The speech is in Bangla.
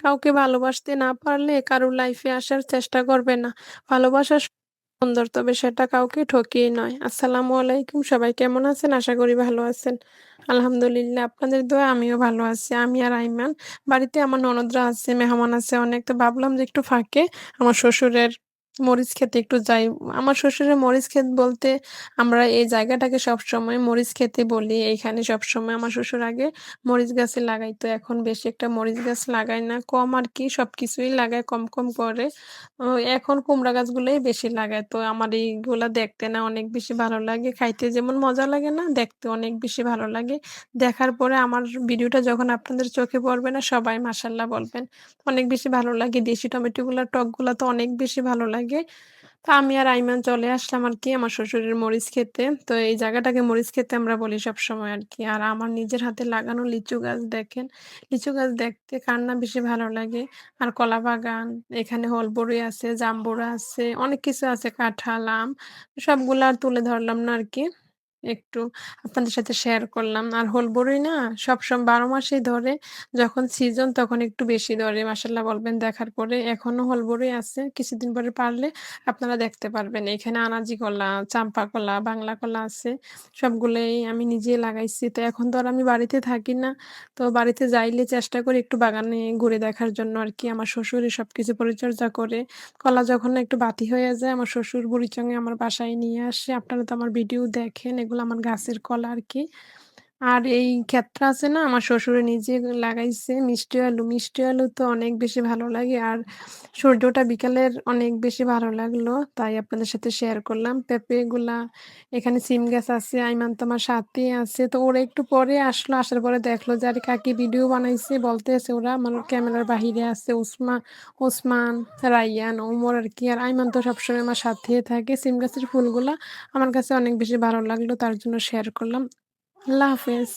কাউকে ভালোবাসতে না পারলে কারো লাইফে আসার চেষ্টা করবে না। ভালোবাসা সুন্দর, তবে সেটা কাউকে ঠকিয়ে নয়। আসসালামু আলাইকুম। সবাই কেমন আছেন? আশা করি ভালো আছেন। আলহামদুলিল্লাহ, আপনাদের দোয়ায় আমিও ভালো আছি। আমি আর আইমান। বাড়িতে আমার ননদরা আছে, মেহমান আছে অনেক। তো ভাবলাম যে একটু ফাঁকে আমার শ্বশুরের মরিচ খেতে একটু যাই। আমার শ্বশুরের মরিচ ক্ষেত বলতে আমরা এই জায়গাটাকে সবসময় মরিচ খেতে বলি। এইখানে সবসময় আমার শ্বশুর আগে মরিচ গাছই লাগাইতো। এখন বেশি একটা মরিচ গাছ লাগায় না। কম আরকি, সবকিছুই লাগায় কম, কম করে। ও এখন কুমড়া গাছগুলোই বেশি লাগায়। তো আমার এইগুলা দেখতে না অনেক বেশি ভালো লাগে। খাইতে যেমন মজা লাগে না, দেখতে অনেক বেশি ভালো লাগে। দেখার পরে আমার ভিডিওটা যখন আপনাদের চোখে পড়বে না, সবাই মাশাআল্লাহ বলবেন। অনেক বেশি ভালো লাগে। দেশি টমেটোগুলা, টকগুলা তো অনেক বেশি ভালো লাগে। তো আমি আর আইমান চলে আসলাম আরকি আমার শ্বশুরের মরিচ খেতে। তো এই জায়গাটাকে মরিচ খেতে আমরা বলি সবসময় আরকি। আর আমার নিজের হাতে লাগানো লিচু গাছ দেখেন। লিচু গাছ দেখতে কার না বেশি ভালো লাগে। আর কলা বাগান, এখানে হলবড়ি আছে, জাম্বুরা আছে, অনেক কিছু আছে, কাঁঠাল, আম। সবগুলা আর তুলে ধরলাম না আরকি। একটু আপনাদের সাথে শেয়ার করলাম। আর হলবড়ি না 12 মাসেই ধরে। যখন সিজন তখন একটু বেশি ধরে। মাশাআল্লাহ বলবেন দেখার পরে। এখনো হলবড়ি আছে। কিছুদিন পরে পারলে আপনারা দেখতে পারবেন। এখানে আনাজি কলা, চাম্পা কলা, বাংলা কলা আছে। সবগুলোই আমি নিজে লাগাইছি। তো এখন তো আর আমি বাড়িতে থাকি না। তো বাড়িতে যাইলে চেষ্টা করি একটু বাগানে ঘুরে দেখার জন্য আরকি। আমার শ্বশুরই সবকিছু পরিচর্যা করে। কলা যখন না একটু বাতি হয়ে যায়, আমার শ্বশুর বুড়িচঙ্গে আমার বাসায় নিয়ে আসে। আপনারা তো আমার ভিডিও দেখেন। এগুলো আমার গাছের কলা আরকি। আর এই ক্ষেতটা আছে না, আমার শ্বশুরে নিজে লাগাইছে মিষ্টি আলু। মিষ্টি আলু তো অনেক বেশি ভালো লাগে। আর সূর্যটা বিকালের অনেক বেশি ভালো লাগলো। তাই আপনাদের সাথে শেয়ার করলাম। পেঁপেগুলা, এখানে সিম গাছ আছে। আইমান তো আমার সাথেই আছে। তো ওরা একটু পরে আসলো। আসার পরে দেখলো যে আরে কাকি ভিডিও বানাইছে, বলতেছে ওরা আমার ক্যামেরার বাহিরে আছে। ওসমান, রাইয়ান, ওমর আরকি। আর আইমান তো সবসময় আমার সাথেই থাকে। সিম গাছের ফুলগুলা আমার কাছে অনেক বেশি ভালো লাগলো। তার জন্য শেয়ার করলাম। আল্লাহ হাফেজ।